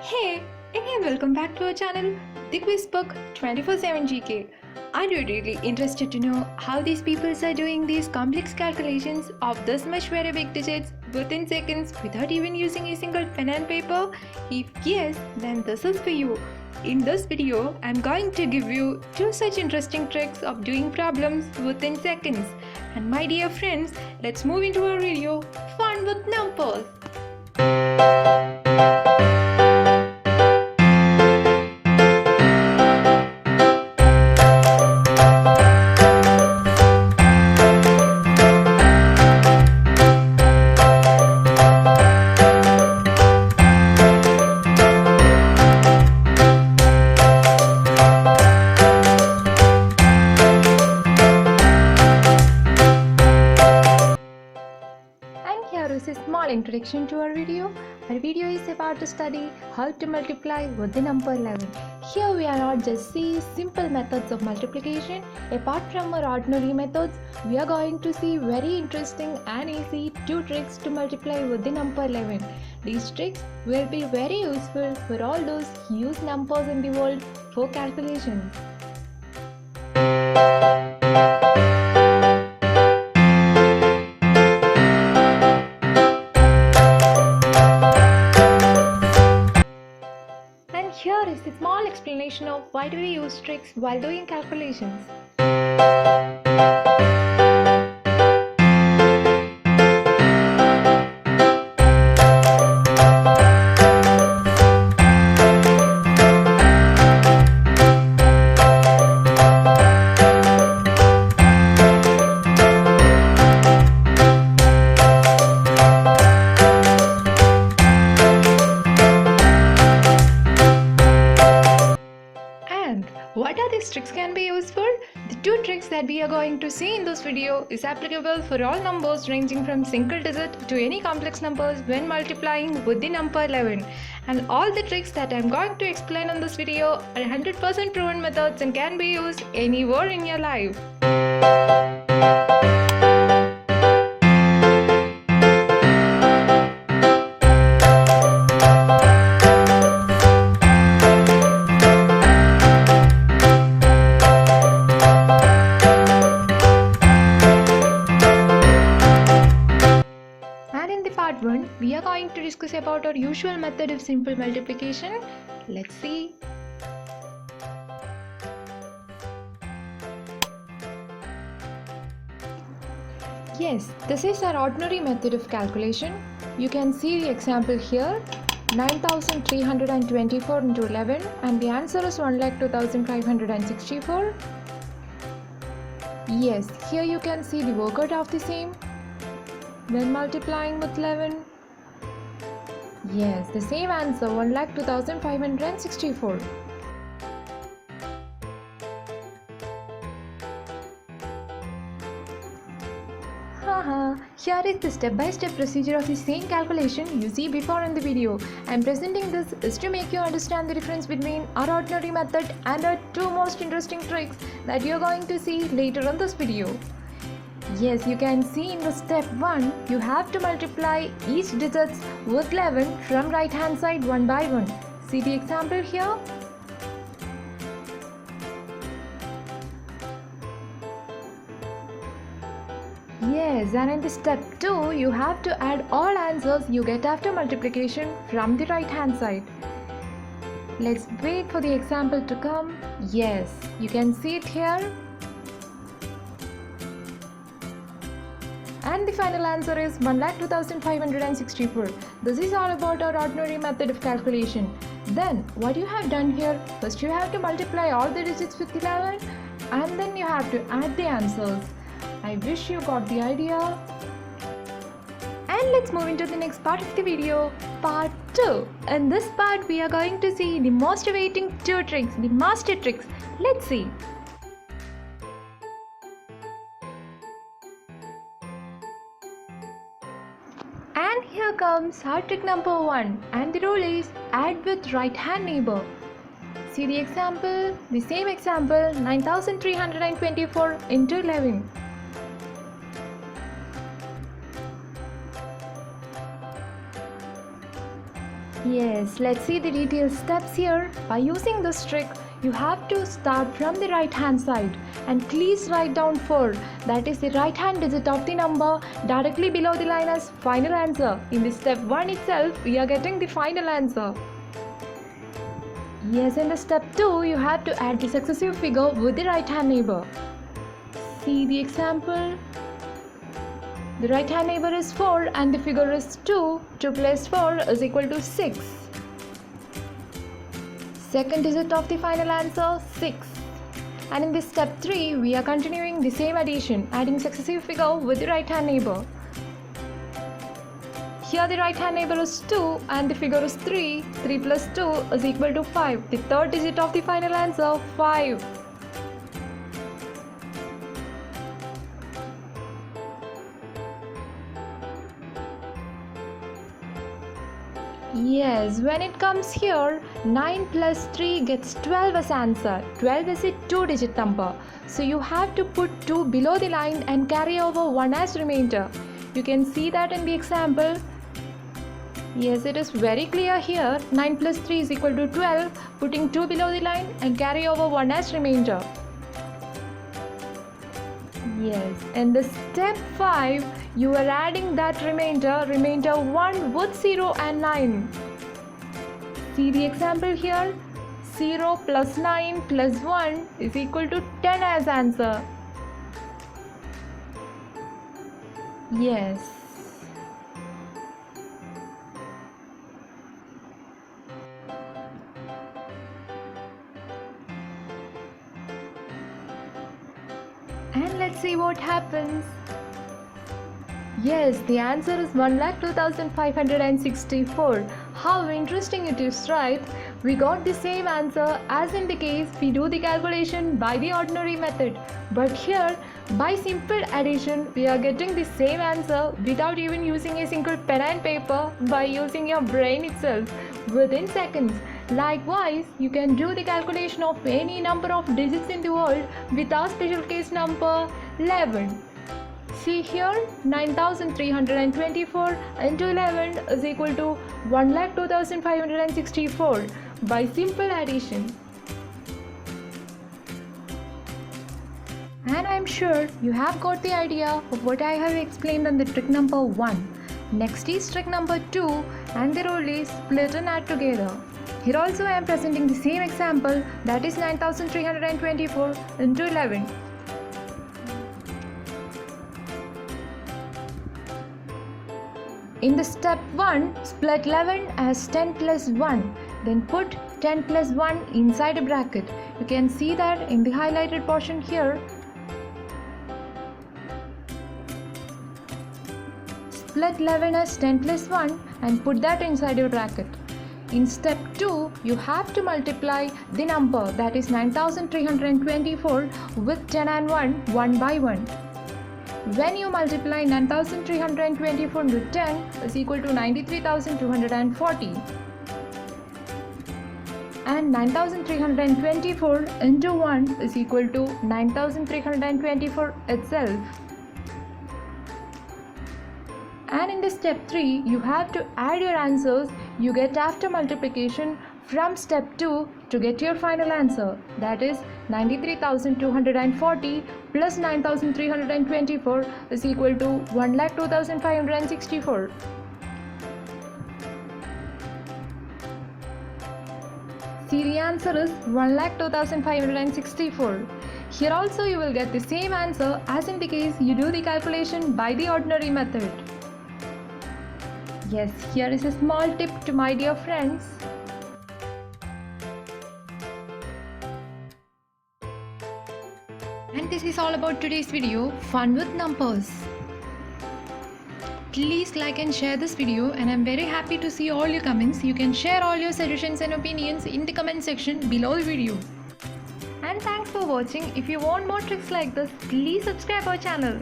Hey, again welcome back to our channel, The Quiz Book 24/7 GK. Are you really interested to know how these people are doing these complex calculations of this much very big digits within seconds without even using a single pen and paper? If yes, then this is for you. In this video, I'm going to give you two such interesting tricks of doing problems within seconds. And my dear friends, let's move into our video, Fun with Numbers. Here is a small introduction to our video. Our video is about to study how to multiply with the number 11. Here we are not just see simple methods of multiplication. Apart from our ordinary methods, we are going to see very interesting and easy two tricks to multiply with the number 11. These tricks will be very useful for all those who use numbers in the world for calculations. Here is a small explanation of why do we use tricks while doing calculations. What are these tricks can be used for? The two tricks that we are going to see in this video is applicable for all numbers ranging from single digit to any complex numbers when multiplying with the number 11. And all the tricks that I am going to explain in this video are 100% proven methods and can be used anywhere in your life. Part 1, we are going to discuss about our usual method of simple multiplication. Let's see. Yes, this is our ordinary method of calculation. You can see the example here, 9324 into 11, and the answer is 1,02,564. Yes, here you can see the workout of the same. When multiplying with 11, yes, the same answer, 1,02,564. Here is the step-by-step procedure of the same calculation you see before in the video. I am presenting this is to make you understand the difference between our ordinary method and our two most interesting tricks that you are going to see later in this video. Yes, you can see in the step 1, you have to multiply each digits with 11 from right hand side one by one. See the example here? Yes, and in the step 2, you have to add all answers you get after multiplication from the right hand side. Let's wait for the example to come. Yes, you can see it here. And the final answer is 1,02,564. This is all about our ordinary method of calculation. Then what you have done here, first you have to multiply all the digits with 11 and then you have to add the answers. I wish you got the idea. And let's move into the next part of the video, part 2. In this part we are going to see the most awaiting two tricks, the master tricks. Let's see. And here comes our trick number 1, and the rule is add with right hand neighbor. See the example, the same example, 9324 into 11. Yes, let's see the detailed steps here. By using this trick, you have to start from the right hand side and please write down 4, that is the right hand digit of the number, directly below the line as final answer. In the step 1 itself, we are getting the final answer. Yes, in the step 2, you have to add the successive figure with the right hand neighbor. See the example. The right hand neighbor is 4 and the figure is 2. 2 plus 4 is equal to 6. Second digit of the final answer, 6. And in this step 3, we are continuing the same addition, adding successive figure with the right hand neighbor. Here the right hand neighbor is 2 and the figure is 3. 3 plus 2 is equal to 5. The third digit of the final answer, 5. Yes, when it comes here, 9 plus 3 gets 12 as answer. 12 is a 2-digit number. So you have to put 2 below the line and carry over 1 as remainder. You can see that in the example. Yes, it is very clear here. 9 plus 3 is equal to 12. Putting 2 below the line and carry over 1 as remainder. Yes, in the step 5, you are adding that remainder 1 with 0 and 9. See the example here. 0 plus 9 plus 1 is equal to 10 as answer. Yes. And let's see what happens. Yes, the answer is 1,02,564. How interesting it is, right? We got the same answer as in the case we do the calculation by the ordinary method. But here, by simple addition, we are getting the same answer without even using a single pen and paper, by using your brain itself within seconds. Likewise, you can do the calculation of any number of digits in the world with our special case number 11. See here, 9,324 into 11 is equal to 1,02,564 by simple addition. And I'm sure you have got the idea of what I have explained on the trick number 1. Next is trick number 2 and the rule is split and add together. Here also I am presenting the same example, that is 9,324 into 11. In the step 1, split 11 as 10 plus 1. Then put 10 plus 1 inside a bracket. You can see that in the highlighted portion here. Split 11 as 10 plus 1 and put that inside your bracket. In step 2, you have to multiply the number, that is 9,324 with 10 and 1 by 1. When you multiply 9,324 with 10 is equal to 93,240. And 9,324 into 1 is equal to 9,324 itself. And in the step 3, you have to add your answers you get after multiplication from step 2 to get your final answer, that is 93,240 plus 9,324 is equal to 1,02,564. See, the answer is 1,02,564. Here also you will get the same answer as in the case you do the calculation by the ordinary method. Yes, here is a small tip to my dear friends. And this is all about today's video, fun with numbers. Please like and share this video, and I'm very happy to see all your comments. You can share all your suggestions and opinions in the comment section below the video. And thanks for watching. If you want more tricks like this, please subscribe our channel.